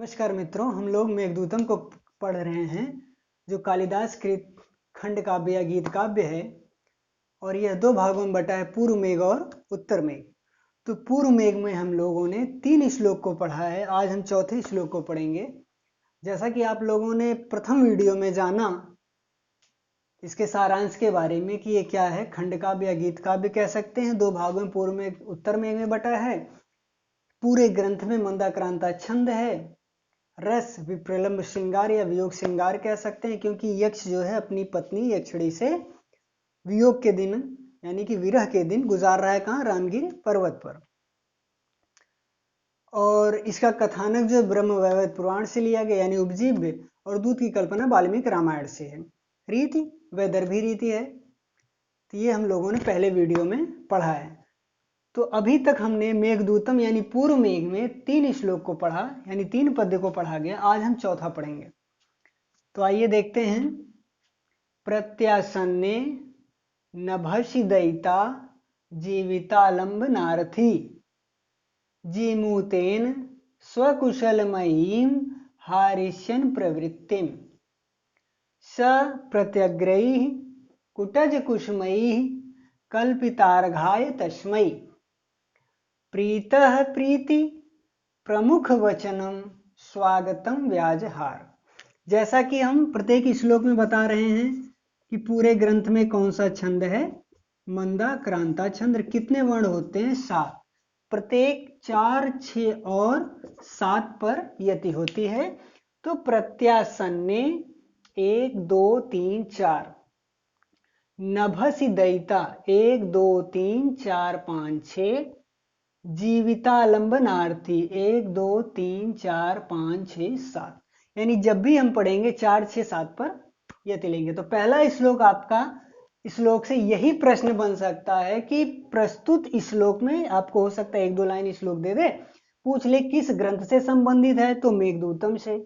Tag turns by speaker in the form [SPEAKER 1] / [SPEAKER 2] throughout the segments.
[SPEAKER 1] नमस्कार मित्रों, हम लोग मेघदूतम को पढ़ रहे हैं जो कालिदास कृत खंड काव्य या गीत काव्य है और यह दो भागों में बटा है, पूर्व मेघ और उत्तर मेघ। तो पूर्व मेघ में हम लोगों ने 3 श्लोक को पढ़ा है। आज हम चौथे श्लोक को पढ़ेंगे। जैसा कि आप लोगों ने प्रथम वीडियो में जाना इसके सारांश के बारे में कि ये क्या है, खंड काव्य या गीत काव्य कह सकते हैं। 2 भागों में पूर्व मेघ उत्तर मेघ में बटा है। पूरे ग्रंथ में मंदाक्रांता छंद है। रस विप्रलंब श्रृंगार या वियोग श्रृंगार कह सकते हैं, क्योंकि यक्ष जो है अपनी पत्नी यक्षिणी से वियोग के दिन यानी कि विरह के दिन गुजार रहा है। कहाँ? रामगिर पर्वत पर। और इसका कथानक जो ब्रह्म वैवर्त पुराण से लिया गया यानी उपजीव्य, और दूत की कल्पना वाल्मीकि रामायण से है। रीति वैदर्भी रीति है। तो ये हम लोगों ने पहले वीडियो में पढ़ा है। तो अभी तक हमने मेघदूतम यानी पूर्व मेघ में 3 श्लोक को पढ़ा, यानी 3 पद्य को पढ़ा गया। आज हम चौथा पढ़ेंगे। तो आइए देखते हैं। प्रत्यासन्ने नभसि दयिता जीवितालंबनार्थी जीमूतेन स्वकुशलमयीं हारिष्यन् प्रवृत्तिम् स प्रत्यग्रैः कुटजकुसुमैः कल्पितार्घाय तस्मै प्रीतः प्रीति प्रमुख वचनम स्वागतम व्याजहार। जैसा कि हम प्रत्येक श्लोक में बता रहे हैं कि पूरे ग्रंथ में कौन सा छंद है, मंदाक्रांता छंद। कितने वर्ण होते हैं? 7। प्रत्येक 4, 6 और 7 पर यति होती है। तो प्रत्यासन्ने 1 2 3 4, नभसि दयिता 1 2 3 4 5 6, जीवितालंबनार्थी 1 2 3 4 5 6 7। यानी जब भी हम पढ़ेंगे 4 6 7 पर यति लेंगे। तो पहला श्लोक आपका श्लोक से यही प्रश्न बन सकता है कि प्रस्तुत श्लोक में आपको हो सकता है 1-2 लाइन श्लोक दे दे, पूछ ले किस ग्रंथ से संबंधित है। तो मेघदूतम से,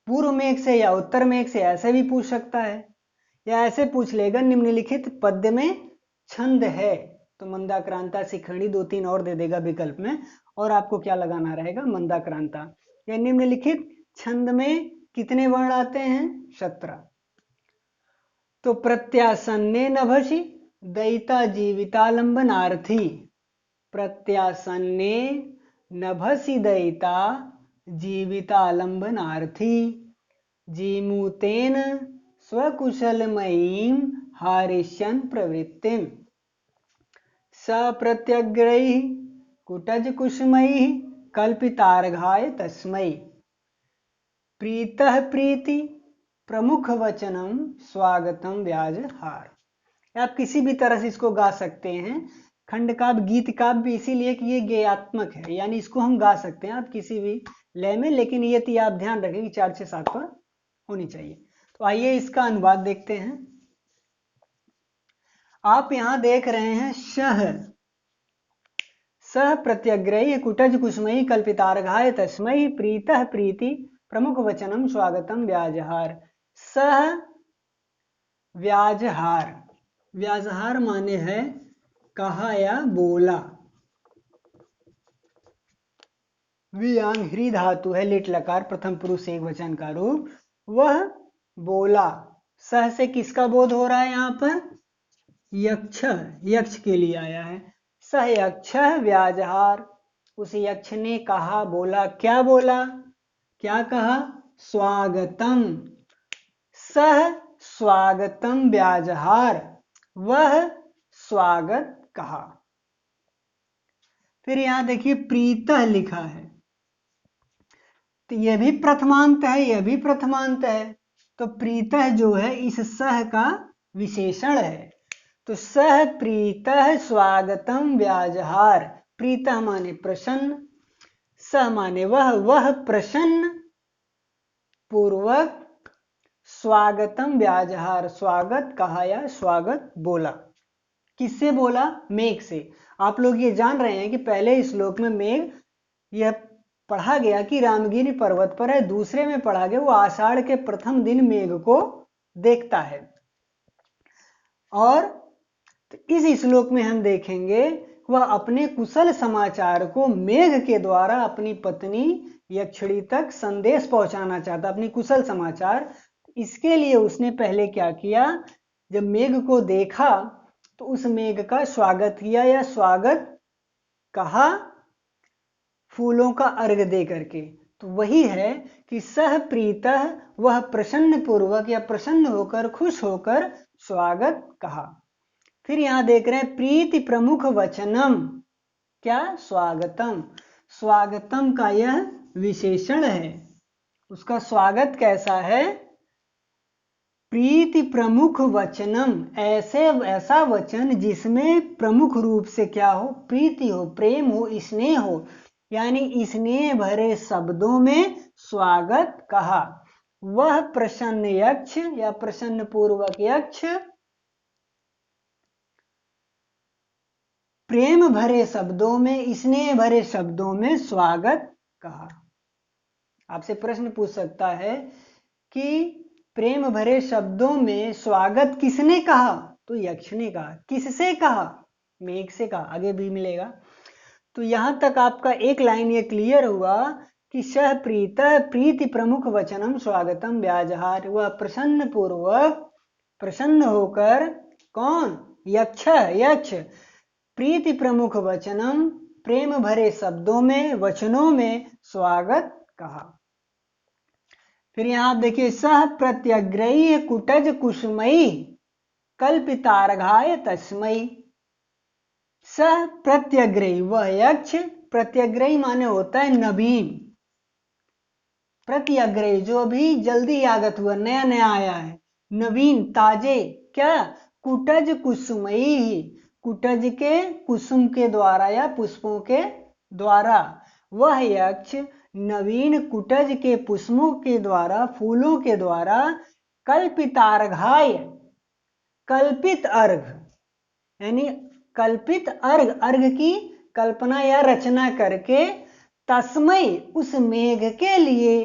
[SPEAKER 1] पूर्व मेघ से या उत्तर मेघ से, ऐसे भी पूछ सकता है। या ऐसे पूछ लेगा निम्नलिखित पद्य में छंद है, तो मंदाक्रांता शिखंडी 2-3 और दे देगा विकल्प में, और आपको क्या लगाना रहेगा? मंदाक्रांता। या निम्नलिखित छंद में कितने वर्ण आते हैं? 17। तो प्रत्यासन्ने नभसि दयिता जीवितालंबनार्थी, प्रत्यासन्ने नभसि दयिता जीवितालंबनार्थी जीमूतेन स्वकुशलमयीं हारिष्यन् प्रवृत्तिम् स प्रत्यग्रैः कुटजकुसुमैः कल्पितार्घाय तस्मै प्रीतः प्रीति प्रमुख वचनम स्वागतम व्याजहार। आप किसी भी तरह से इसको गा सकते हैं। खंड काव्य गीत काव्य इसीलिए कि ये गेयात्मक है, यानी इसको हम गा सकते हैं आप किसी भी लय में, लेकिन ये तो आप ध्यान रखें कि 4 6 7 पर होनी चाहिए। तो आइए इसका अनुवाद देखते हैं। आप यहां देख रहे हैं सह प्रत्यग्रैः कुटजकुसुमैः कल्पितार्घाय तस्मै प्रीतः प्रीति प्रमुख वचनम स्वागतम व्याजहार। सह व्याजहार, व्याजहार माने है कहा या बोला। व्यांग ह्री धातु है, लिट लकार प्रथम पुरुष एक वचन का रूप। वह बोला। सह से किसका बोध हो रहा है? यहाँ पर यक्ष, यक्ष के लिए आया है। सह यक्ष व्याजहार, उस यक्ष ने कहा, बोला। क्या बोला? क्या कहा? स्वागतम। सह स्वागतम व्याजहार, वह स्वागत कहा। फिर यहां देखिए प्रीतः लिखा है, तो यह भी प्रथमांत है, यह भी प्रथमांत है। तो प्रीतः जो है इस सह का विशेषण है। तो सह प्रीतः स्वागतम व्याजहार। प्रीतः माने प्रसन्न, सह माने वह प्रसन्न पूर्वक स्वागतम व्याजहार, स्वागत कहा या स्वागत बोला। किससे बोला? मेघ से। आप लोग ये जान रहे हैं कि पहले श्लोक में मेघ यह पढ़ा गया कि रामगिरी पर्वत पर है, दूसरे में पढ़ा गया वो आषाढ़ के प्रथम दिन मेघ को देखता है। और इस श्लोक में हम देखेंगे वह अपने कुशल समाचार को मेघ के द्वारा अपनी पत्नी यक्षिणी तक संदेश पहुंचाना चाहता, अपनी कुशल समाचार। इसके लिए उसने पहले क्या किया, जब मेघ को देखा तो उस मेघ का स्वागत किया या स्वागत कहा फूलों का अर्घ दे करके। तो वही है कि सह प्रीतः, वह प्रसन्न पूर्वक या प्रसन्न होकर, खुश होकर स्वागत कहा। फिर यहां देख रहे हैं प्रीति प्रमुख वचनम, क्या, स्वागतम। स्वागतम का यह विशेषण है, उसका स्वागत कैसा है, प्रीति प्रमुख वचनम, ऐसा वचन जिसमें प्रमुख रूप से क्या हो, प्रीति हो, प्रेम हो, स्नेह हो, यानी स्नेह भरे शब्दों में स्वागत कहा। वह प्रसन्न यक्ष या प्रसन्न पूर्वक यक्ष प्रेम भरे शब्दों में, स्नेह भरे शब्दों में स्वागत कहा। आपसे प्रश्न पूछ सकता है कि प्रेम भरे शब्दों में स्वागत किसने कहा, तो यक्ष ने कहा। किससे कहा, मेघ से कहा, आगे भी मिलेगा। तो यहां तक आपका एक लाइन ये क्लियर हुआ कि सह प्रीतः प्रीति प्रमुख वचनम स्वागतम व्याजहार, वह प्रसन्न पूर्वक, प्रसन्न होकर, कौन, यक्ष, यक्ष प्रीति प्रमुख वचनम, प्रेम भरे शब्दों में, वचनों में स्वागत कहा। फिर यहां देखिए सह प्रत्यग्रह्य कुटज कुसुमयी कल्पितार्घाय तस्मै। सह प्रत्यग्रही, वह यक्ष, प्रत्यग्रही माने होता है नवीन, प्रत्यग्रही जो भी जल्दी आगत हुआ, नया नया आया है, नवीन, ताजे, क्या, कुटज कुसुमयी, कुटज के, कुसुम के द्वारा या पुष्पों के द्वारा। वह यक्ष नवीन कुटज के पुष्पों के द्वारा, फूलों के द्वारा, कल्पितार्घाय, कल्पित अर्घ, यानी कल्पित अर्घ, अर्घ की कल्पना या रचना करके, तस्मै, उस मेघ के लिए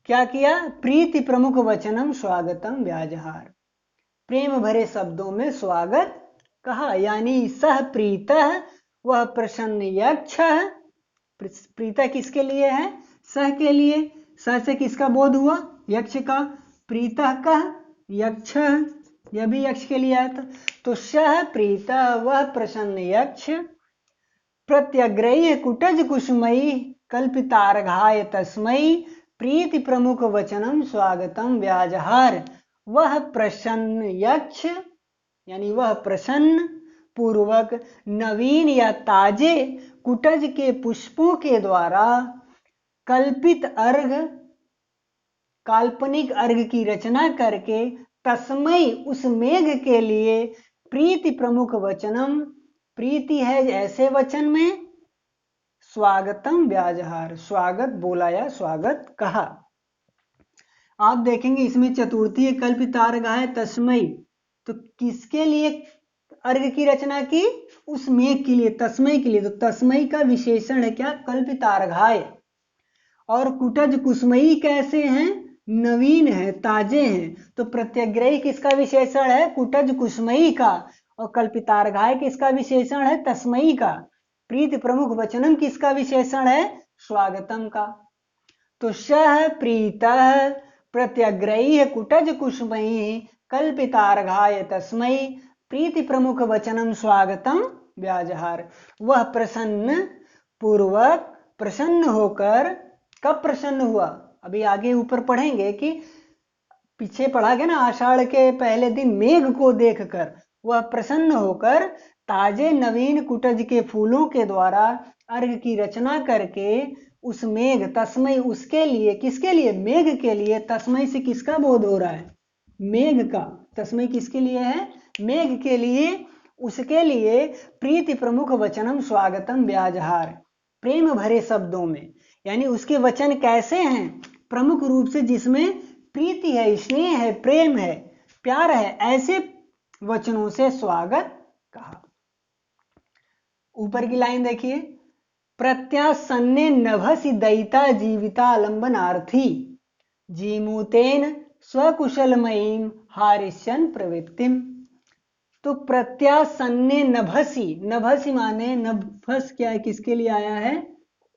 [SPEAKER 1] क्या किया, प्रीति प्रमुख वचनम स्वागतम व्याजहार, प्रेम भरे शब्दों में स्वागत कहा। यानी सह प्रीतः, वह प्रसन्न यक्ष, प्रीता किसके लिए है, सह के लिए, सह से किसका बोध हुआ, यक्ष का, प्रीतः का यक्ष, यह भी यक्ष के लिए आया था। तो सह प्रीतः, वह प्रसन्न यक्ष, प्रत्यग्रह्य कुटज कुसुमयी कल्पितार्घाय तस्मै प्रीति प्रमुख वचनम स्वागतम व्याजहार, वह प्रसन्न यक्ष, यानी वह प्रसन्न पूर्वक नवीन या ताजे कुटज के पुष्पों के द्वारा कल्पित अर्घ, काल्पनिक अर्घ की रचना करके, तस्मै, उस मेघ के लिए, प्रीति प्रमुख वचनम, प्रीति है ऐसे वचन में, स्वागतम व्याजहार, स्वागत बोला या स्वागत कहा। आप देखेंगे इसमें चतुर्थी कल्पितार्घाय तस्मै, तो किसके लिए अर्घ की रचना की, उस मेघ के लिए, तस्मै के लिए। तो तस्मै का विशेषण है क्या, कल्पितार्घाय। और कुटज कुसुमयी कैसे हैं, नवीन है, ताजे हैं। तो प्रत्यग्रही किसका विशेषण है, कुटज कुसुमयी का, और कल्पितार्घाय किसका विशेषण है, तस्मयी का। प्रीति प्रमुख वचनम किसका विशेषण है, स्वागतम का। तो सह प्रीतः प्रत्यग्रही कुटज कुसुमयी कल्पितार्घाय तस्मै प्रीति प्रमुख वचनम स्वागतम व्याजहार, वह प्रसन्न पूर्वक, प्रसन्न होकर, कब प्रसन्न हुआ, अभी आगे ऊपर पढ़ेंगे कि पीछे पढ़ा गया ना, आषाढ़ के पहले दिन मेघ को देखकर वह प्रसन्न होकर ताजे नवीन कुटज के फूलों के द्वारा अर्घ की रचना करके उस मेघ, तस्मै, उसके लिए, किसके लिए, मेघ के लिए। तस्मै से किसका बोध हो रहा है, मेघ का। तस्मै किसके लिए है, मेघ के लिए, उसके लिए प्रीति प्रमुख वचनम स्वागतम व्याजहार, प्रेम भरे शब्दों में, यानी उसके वचन कैसे हैं, प्रमुख रूप से जिसमें प्रीति है, स्नेह है, प्रेम है, प्यार है, ऐसे वचनों से स्वागत कहा। ऊपर की लाइन देखिए, प्रत्यासन्ने नभसि दयिता जीवितालंबनार्थी जीमूतेन स्वकुशलमयीम हारिष्यन प्रवृत्तिम। तो प्रत्यासन्ने नभसि, नभसि माने, नभस क्या है, किसके लिए आया है,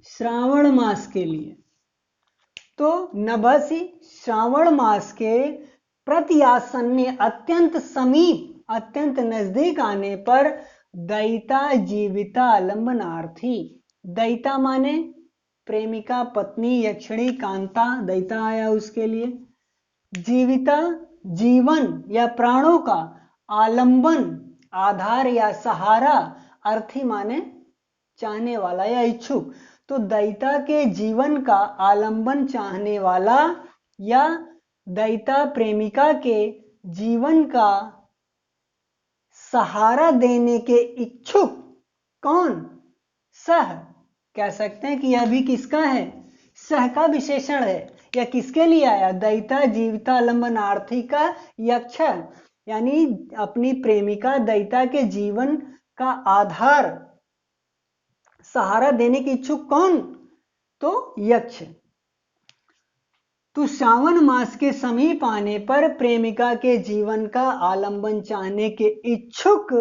[SPEAKER 1] श्रावण मास के लिए। तो नभसी श्रावण मास के प्रत्यासन्य अत्यंत समीप, अत्यंत नजदीक आने पर दयिता जीविता लंबनार्थी, दयिता माने प्रेमिका, पत्नी, यक्षिणी, कांता, दयिता आया उसके लिए। जीविता जीवन या प्राणों का, आलंबन आधार या सहारा, अर्थी माने चाहने वाला या इच्छुक। तो दयिता के जीवन का आलंबन चाहने वाला या दयिता प्रेमिका के जीवन का सहारा देने के इच्छुक कौन? सह। कह सकते हैं कि यह भी किसका है? सह का विशेषण है। या किसके लिए आया? दयिता जीविता लंबनार्थी का यक्ष, यानी अपनी प्रेमिका दयिता के जीवन का आधार, सहारा देने के इच्छुक कौन? तो यक्ष। तो श्रावण मास के समीप आने पर प्रेमिका के जीवन का आलंबन चाहने के इच्छुक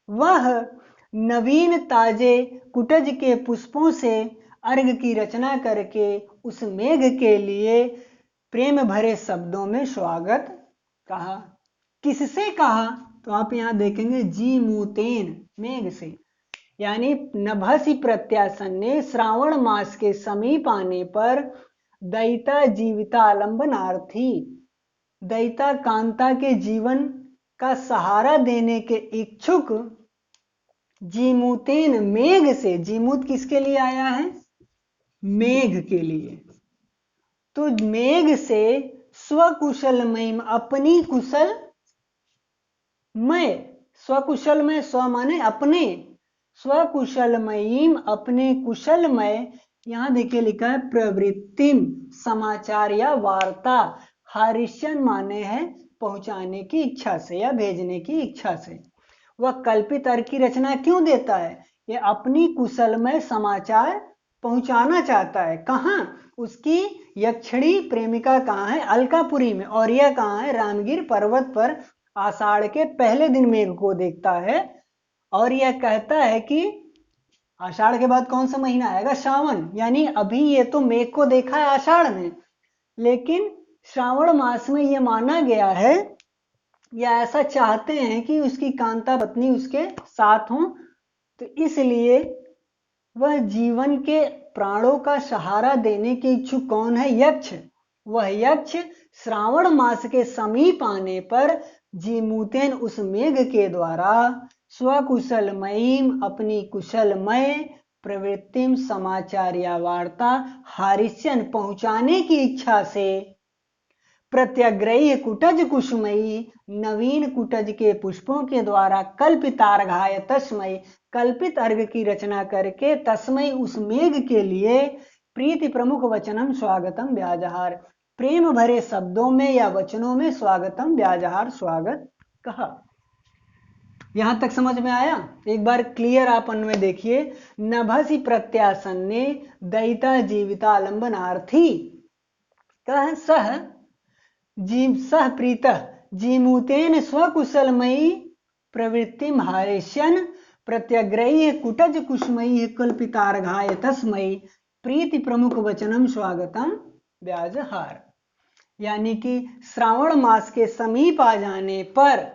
[SPEAKER 1] वह नवीन ताजे कुटज के पुष्पों से अर्घ की रचना करके उस मेघ के लिए प्रेम भरे शब्दों में स्वागत कहा। किससे कहा? तो आप यहां देखेंगे जी मुतेन, मेघ से। यानी नभसी प्रत्यासन ने श्रावण मास के समीप आने पर दयिता जीविता आलंबनार्थी, दयिता कांता के जीवन का सहारा देने के इच्छुक जीमूतेन, मेघ से। जीमूत किसके लिए आया है? मेघ के लिए। तो मेघ से स्वकुशलमय, अपनी कुशल मय, स्वकुशलमय, स्व माने अपने, स्वकुशलमयीम अपने कुशलमय, यहां देखिए लिखा है प्रवृत्तिम, समाचार या वार्ता, हारिष्यन माने है पहुंचाने की इच्छा से या भेजने की इच्छा से। वह कल्पित अर्घ की रचना क्यों देता है? यह अपनी कुशलमय समाचार पहुंचाना चाहता है। कहां? उसकी यक्षिणी प्रेमिका कहां है? अलकापुरी में। और यह कहां है? रामगिर पर्वत पर आषाढ़ के पहले दिन मेघ को देखता है और यह कहता है कि आषाढ़ के बाद कौन सा महीना आएगा? श्रावण। यानी अभी ये तो मेघ को देखा है आषाढ़ में, लेकिन श्रावण मास में यह माना गया है या ऐसा चाहते हैं कि उसकी कांता पत्नी उसके साथ हो। तो इसलिए वह जीवन के प्राणों का सहारा देने के इच्छुक कौन है? यक्ष। वह यक्ष श्रावण मास के समीप आने पर जीमूतेन, उस मेघ के द्वारा स्वकुशलमयीम, अपनी कुशलमय, प्रवृत्तिम, समाचार या वार्ता, हारिष्यन पहुंचाने की इच्छा से प्रत्यग्रही कुटज कुसुमयी, नवीन कुटज के पुष्पों के द्वारा कल्पितार्घाय तस्मय, कल्पित अर्घ की रचना करके तस्मय, उस मेघ के लिए प्रीति प्रमुख वचनम स्वागतम व्याजहार, प्रेम भरे शब्दों में या वचनों में स्वागतम व्याजहार, स्वागत कहा। यहां तक समझ में आया? एक बार क्लियर आप अन्वय देखिए। नभसी प्रत्यासन्ने दयिता जीविता आलंबनार्थी कह सह जीव सह प्रीतः जीमूतेन स्वकुशलमयी प्रवृत्तिम हारेष्यन प्रत्यग्रही कुटज कुसुमयी कल्पितार्घाय तस्मयी प्रीति प्रमुख वचनम स्वागतम व्याजहार। यानी कि श्रावण मास के समीप आ जाने पर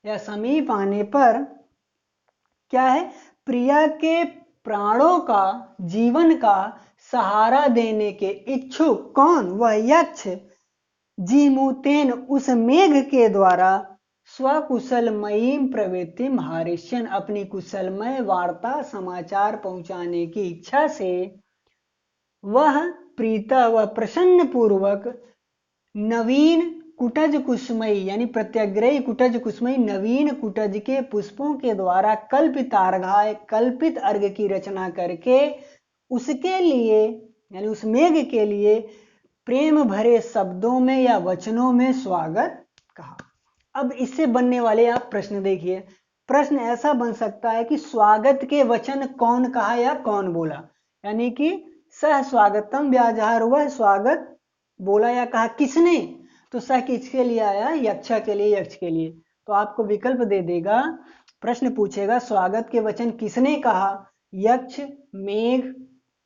[SPEAKER 1] या समीप आने पर क्या है? प्रिया के प्राणों का, जीवन का सहारा देने के इच्छुक कौन? वह यक्ष जीमूतेन, उस मेघ के द्वारा स्वकुशलमयीम प्रवृत्तिम हारिष्यन, अपनी कुशलमय वार्ता समाचार पहुंचाने की इच्छा से वह प्रीता, वह प्रसन्न पूर्वक नवीन कुटज कुसुमयी, यानी प्रत्यग्रही कुटज कुसुमयी, नवीन कुटज के पुष्पों के द्वारा कल्पितार्घाय, कल्पित अर्घ की रचना करके उसके लिए, यानी उस मेघ के लिए प्रेम भरे शब्दों में या वचनों में स्वागत कहा। अब इससे बनने वाले आप प्रश्न देखिए। प्रश्न ऐसा बन सकता है कि स्वागत के वचन कौन कहा या कौन बोला, यानी कि सह स्वागतम व्याजहार, वह स्वागत बोला या कहा किसने? तो सह किसके लिए आया? यक्षा के लिए, यक्ष के लिए। तो आपको विकल्प दे देगा, प्रश्न पूछेगा स्वागत के वचन किसने कहा? यक्ष, मेघ,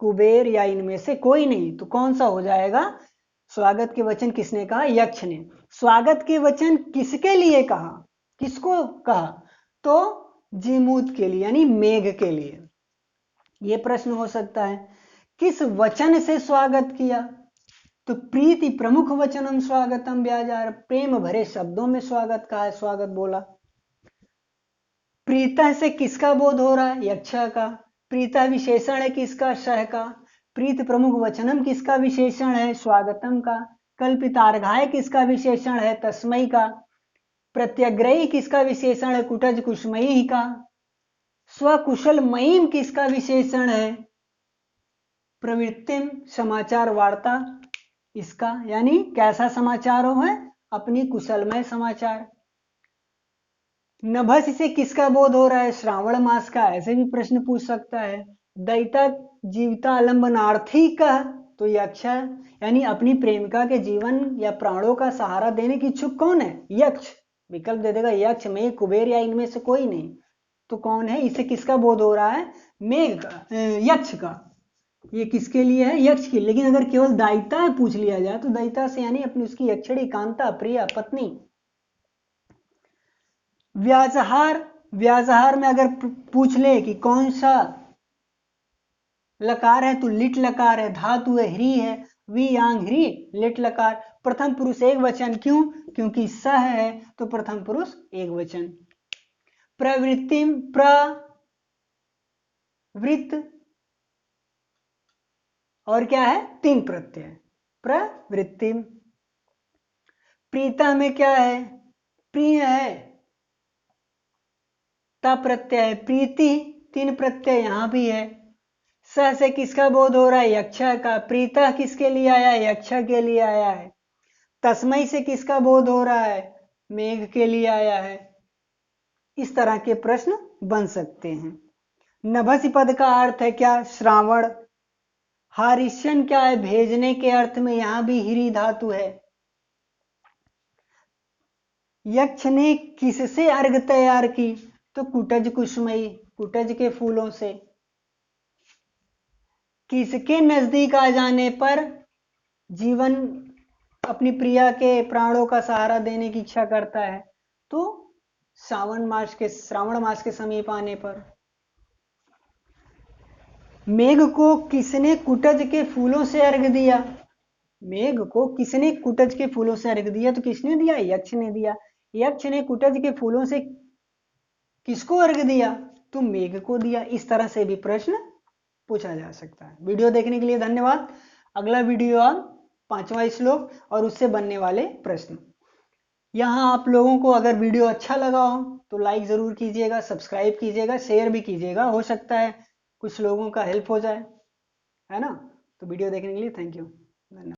[SPEAKER 1] कुबेर या इनमें से कोई नहीं। तो कौन सा हो जाएगा? स्वागत के वचन किसने कहा? यक्ष ने। स्वागत के वचन किसके लिए कहा? किसको कहा? तो जीमूत के लिए, यानी मेघ के लिए। ये प्रश्न हो सकता है। किस वचन से स्वागत किया? तो प्रीति प्रमुख वचनम स्वागतम व्याजार, प्रेम भरे शब्दों में स्वागत कहा है, स्वागत बोला। प्रीता से किसका बोध हो रहा है? यक्ष का। प्रीता विशेषण है किसका? सह का। प्रीत प्रमुख वचनम किसका विशेषण है? स्वागतम का। कल्पितार्घाय किसका विशेषण है? तस्मय का। प्रत्यग्रही किसका विशेषण है? कुटज कुसुमयी का। स्वकुशल मयीम किसका विशेषण है? प्रवृत्तिम समाचार वार्ता इसका, यानी कैसा समाचार हो है? अपनी कुशलमय समाचार। नभस से किसका बोध हो रहा है? श्रावण मास का। ऐसे भी प्रश्न पूछ सकता है। दैता जीवितालंबनार्थी का, तो यक्ष, यानी अपनी प्रेमिका के जीवन या प्राणों का सहारा देने की इच्छुक कौन है? यक्ष। विकल्प दे देगा यक्ष, मेघ, कुबेर या इनमें से कोई नहीं। तो कौन है? इसे किसका बोध हो रहा है? मेघ का, यक्ष का। ये किसके लिए है? यक्ष के। लेकिन अगर केवल दायिता पूछ लिया जाए तो दायिता से यानी अपनी उसकी यक्षिणी कांता, प्रिया, पत्नी। व्याजहार, व्याजहार में अगर पूछ ले कि कौन सा लकार है, तो लिट लकार है। धातु है, ह्री है, वी यांग ह्री, लिट लकार। प्रथम पुरुष एक वचन, क्यों? क्योंकि सह है, तो प्रथम पुरुष एक वचन। प्रवृत्ति, प्रवृत्त, और क्या है? तीन प्रत्यय, प्रवृत्ति। प्रीता में क्या है? प्रिय है, ता प्रत्यय है। प्रीति, तीन प्रत्यय यहां भी है। स से किसका बोध हो रहा है? यक्ष का। प्रीता किसके लिए आया है? यक्ष के लिए आया है। तस्मय से किसका बोध हो रहा है? मेघ के लिए आया है। इस तरह के प्रश्न बन सकते हैं। नभसी पद का अर्थ है क्या? श्रावण। हारिष्यन क्या है? भेजने के अर्थ में, यहां भी हिरी धातु है। यक्ष ने किससे अर्घ तैयार की? तो कुटज कुसुमई, कुटज के फूलों से। किसके नजदीक आ जाने पर जीवन अपनी प्रिया के प्राणों का सहारा देने की इच्छा करता है? तो श्रावण मास के समीप आने पर। मेघ को किसने कुटज के फूलों से अर्घ दिया? मेघ को किसने कुटज के फूलों से अर्घ दिया? तो किसने दिया? यक्ष ने दिया। यक्ष ने कुटज के फूलों से किसको अर्घ दिया? तो मेघ को दिया। इस तरह से भी प्रश्न पूछा जा सकता है। वीडियो देखने के लिए धन्यवाद। अगला वीडियो अब 5वां श्लोक और उससे बनने वाले प्रश्न। यहाँ आप लोगों को अगर वीडियो अच्छा लगा हो तो लाइक जरूर कीजिएगा, सब्सक्राइब कीजिएगा, शेयर भी कीजिएगा। हो सकता है कुछ लोगों का हेल्प हो जाए, है ना? तो वीडियो देखने के लिए थैंक यू, धन्यवाद।